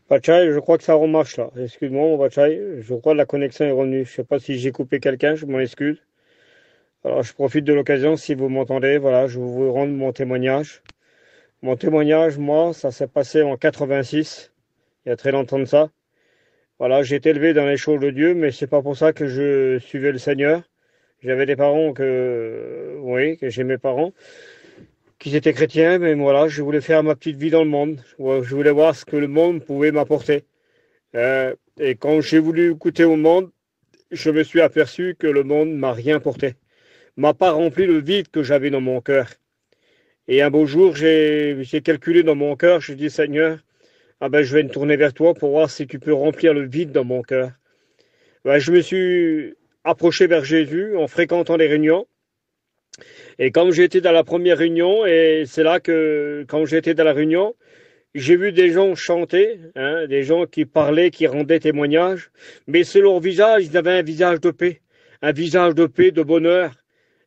Bachai, je crois que ça remarche là. Excuse-moi, mon Bachai. Je crois que la connexion est revenue. Je sais pas si j'ai coupé quelqu'un, je m'en excuse. Alors, je profite de l'occasion, si vous m'entendez, voilà, je vais vous rendre mon témoignage. Mon témoignage, moi, ça s'est passé en 86. Il y a très longtemps de ça. Voilà, j'ai été élevé dans les choses de Dieu, mais c'est pas pour ça que je suivais le Seigneur. J'avais des parents oui, que j'aimais mes parents, qui étaient chrétiens, mais voilà, je voulais faire ma petite vie dans le monde. Je voulais voir ce que le monde pouvait m'apporter. Et quand j'ai voulu goûter au monde, je me suis aperçu que le monde m'a rien apporté, m'a pas rempli le vide que j'avais dans mon cœur. Et un beau jour, j'ai calculé dans mon cœur, je dis Seigneur, ah ben je vais me tourner vers toi pour voir si tu peux remplir le vide dans mon cœur. Ben, je me suis approché vers Jésus en fréquentant les réunions. Et comme j'étais dans la première réunion, et c'est là que, quand j'étais dans la réunion, j'ai vu des gens chanter, hein, des gens qui parlaient, qui rendaient témoignage, mais sur leur visage, ils avaient un visage de paix, de bonheur.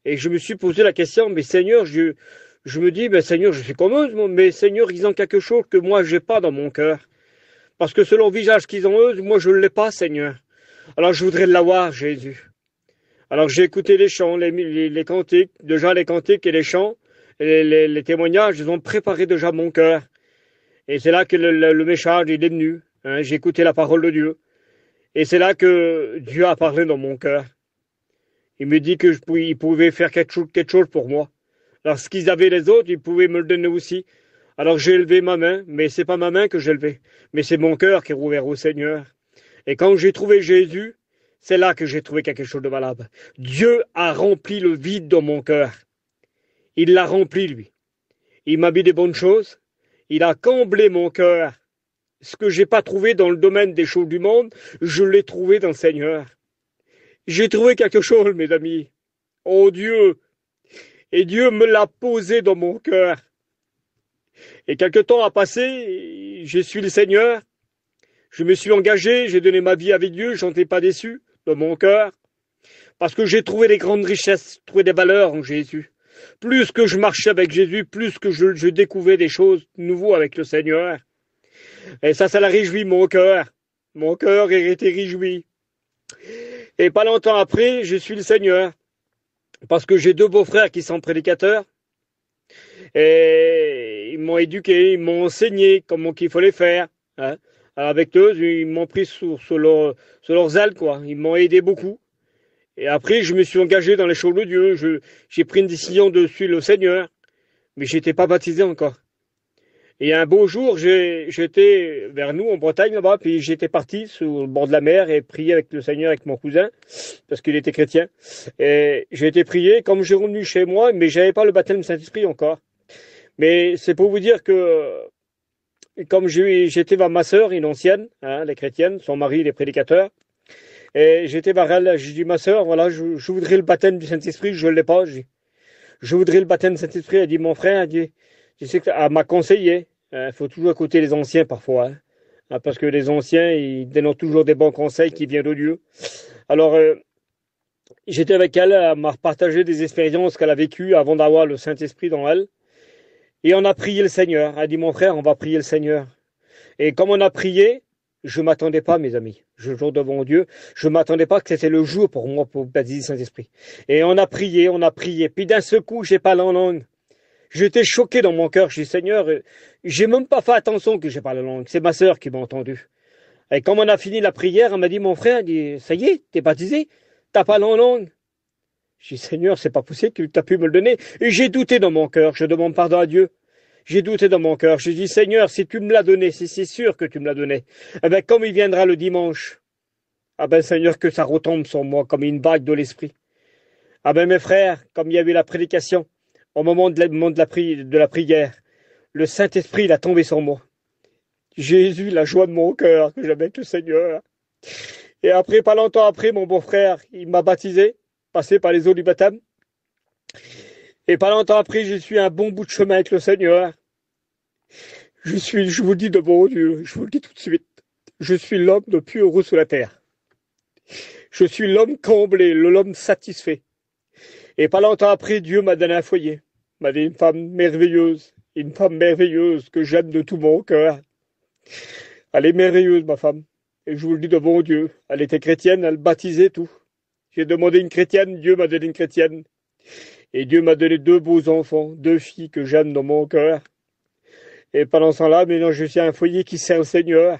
Et je me suis posé la question, mais Seigneur, je me dis, mais Seigneur, je suis comme eux, mais Seigneur, ils ont quelque chose que moi, j'ai pas dans mon cœur. Parce que selon le visage qu'ils ont eux, moi, je ne l'ai pas, Seigneur. Alors, je voudrais l'avoir, Jésus. Alors, j'ai écouté les chants, les cantiques, déjà les cantiques et les chants, les témoignages, ils ont préparé déjà mon cœur. Et c'est là que le message, il est venu. Hein, j'ai écouté la parole de Dieu. Et c'est là que Dieu a parlé dans mon cœur. Il me dit que il pouvait faire quelque chose pour moi. Alors, ce qu'ils avaient les autres, ils pouvaient me le donner aussi. Alors, j'ai élevé ma main, mais c'est pas ma main que j'ai levée, mais c'est mon cœur qui est ouvert au Seigneur. Et quand j'ai trouvé Jésus, c'est là que j'ai trouvé quelque chose de valable. Dieu a rempli le vide dans mon cœur. Il l'a rempli, lui. Il m'a mis des bonnes choses. Il a comblé mon cœur. Ce que j'ai pas trouvé dans le domaine des choses du monde, je l'ai trouvé dans le Seigneur. J'ai trouvé quelque chose, mes amis. Oh Dieu! Et Dieu me l'a posé dans mon cœur. Et quelque temps a passé, j'ai suivi le Seigneur. Je me suis engagé, j'ai donné ma vie avec Dieu, j'en étais pas déçu dans mon cœur. Parce que j'ai trouvé des grandes richesses, trouvé des valeurs en Jésus. Plus que je marchais avec Jésus, plus que je découvrais des choses nouveaux avec le Seigneur. Et ça l'a réjoui mon cœur. Mon cœur était réjoui. Et pas longtemps après, je suis le Seigneur. Parce que j'ai deux beaux-frères qui sont prédicateurs. Et ils m'ont éduqué, ils m'ont enseigné comment qu'il fallait faire. Hein. Alors avec eux, ils m'ont pris sur leurs ailes, quoi. Ils m'ont aidé beaucoup. Et après, je me suis engagé dans les choses de Dieu. J'ai pris une décision de suivre le Seigneur. Mais j'étais pas baptisé encore. Et un beau jour, j'étais vers nous, en Bretagne, là-bas, puis j'étais parti sur le bord de la mer et prier avec le Seigneur, avec mon cousin, parce qu'il était chrétien. Et j'ai été prier, comme j'ai revenu chez moi, mais j'avais pas le baptême du Saint-Esprit encore. Mais c'est pour vous dire que, comme j'étais vers ma sœur, une ancienne, hein, les chrétiennes, son mari, il est prédicateur, et j'étais vers elle, j'ai dit, ma sœur, voilà, je voudrais le baptême du Saint-Esprit, je l'ai pas, je voudrais le baptême du Saint-Esprit. Elle dit, mon frère, elle dit, je sais qu'elle m'a conseillé. Il faut toujours écouter les anciens parfois. Hein, parce que les anciens, ils donnent toujours des bons conseils qui viennent de Dieu. Alors, j'étais avec elle, elle m'a partagé des expériences qu'elle a vécues avant d'avoir le Saint-Esprit dans elle. Et on a prié le Seigneur. Elle a dit, mon frère, on va prier le Seigneur. Et comme on a prié, je m'attendais pas, mes amis. Je jure devant Dieu, je m'attendais pas que c'était le jour pour moi pour baptiser le Saint-Esprit. Et on a prié, on a prié. Puis d'un seul coup, j'ai parlé en langue. J'étais choqué dans mon cœur. Je dis, Seigneur, j'ai même pas fait attention que j'ai parlé la langue. C'est ma sœur qui m'a entendu. Et quand on a fini la prière, elle m'a dit, mon frère, dit, ça y est, t'es baptisé, t'as parlé en langue. Je dis, Seigneur, c'est pas possible que tu as pu me le donner. Et j'ai douté dans mon cœur. Je demande pardon à Dieu. J'ai douté dans mon cœur. J'ai dit, Seigneur, si tu me l'as donné, si c'est sûr que tu me l'as donné, eh ben, comme il viendra le dimanche, ah ben, Seigneur, que ça retombe sur moi comme une bague de l'esprit. Ah ben, mes frères, comme il y avait la prédication, au moment de la prière, le Saint-Esprit, il a tombé sur moi. Jésus, la joie de mon cœur que j'avais avec le Seigneur. Et après, pas longtemps après, mon beau-frère, il m'a baptisé, passé par les eaux du baptême. Et pas longtemps après, je suis un bon bout de chemin avec le Seigneur. Je vous dis de bon Dieu, je vous le dis tout de suite, je suis l'homme le plus heureux sur la terre. Je suis l'homme comblé, l'homme satisfait. Et pas longtemps après, Dieu m'a donné un foyer, m'a donné une femme merveilleuse que j'aime de tout mon cœur. Elle est merveilleuse, ma femme. Et je vous le dis de bon Dieu. Elle était chrétienne, elle baptisait tout. J'ai demandé une chrétienne, Dieu m'a donné une chrétienne. Et Dieu m'a donné deux beaux enfants, deux filles que j'aime dans mon cœur. Et pendant ce temps-là, maintenant, je suis à un foyer qui sert le Seigneur.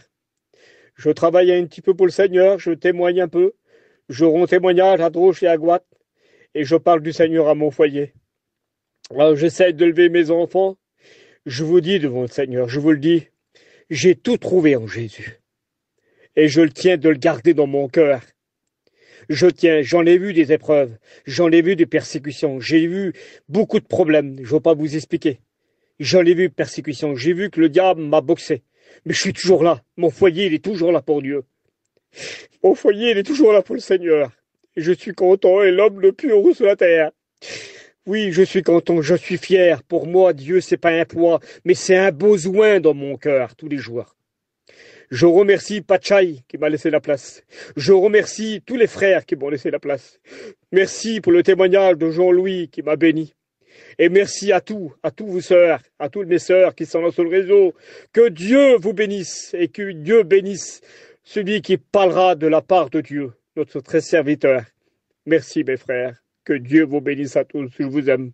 Je travaille un petit peu pour le Seigneur, je témoigne un peu. Je rends témoignage à gauche et à droite. Et je parle du Seigneur à mon foyer. Alors, j'essaie de lever mes enfants. Je vous dis devant le Seigneur, je vous le dis, j'ai tout trouvé en Jésus. Et je le tiens de le garder dans mon cœur. J'en ai vu des épreuves, j'en ai vu des persécutions, j'ai vu beaucoup de problèmes, je ne vais pas vous expliquer. J'en ai vu de persécutions, j'ai vu que le diable m'a boxé. Mais je suis toujours là, mon foyer il est toujours là pour Dieu. Mon foyer il est toujours là pour le Seigneur. Et je suis content et l'homme le plus heureux sur la terre. Oui, je suis content, je suis fier. Pour moi, Dieu, c'est pas un poids, mais c'est un besoin dans mon cœur tous les jours. Je remercie Pachai qui m'a laissé la place. Je remercie tous les frères qui m'ont laissé la place. Merci pour le témoignage de Jean-Louis qui m'a béni. Et merci à tous vos sœurs, à toutes mes sœurs qui sont là sur le réseau. Que Dieu vous bénisse et que Dieu bénisse celui qui parlera de la part de Dieu, notre très serviteur. Merci mes frères. Que Dieu vous bénisse à tous. Je vous aime.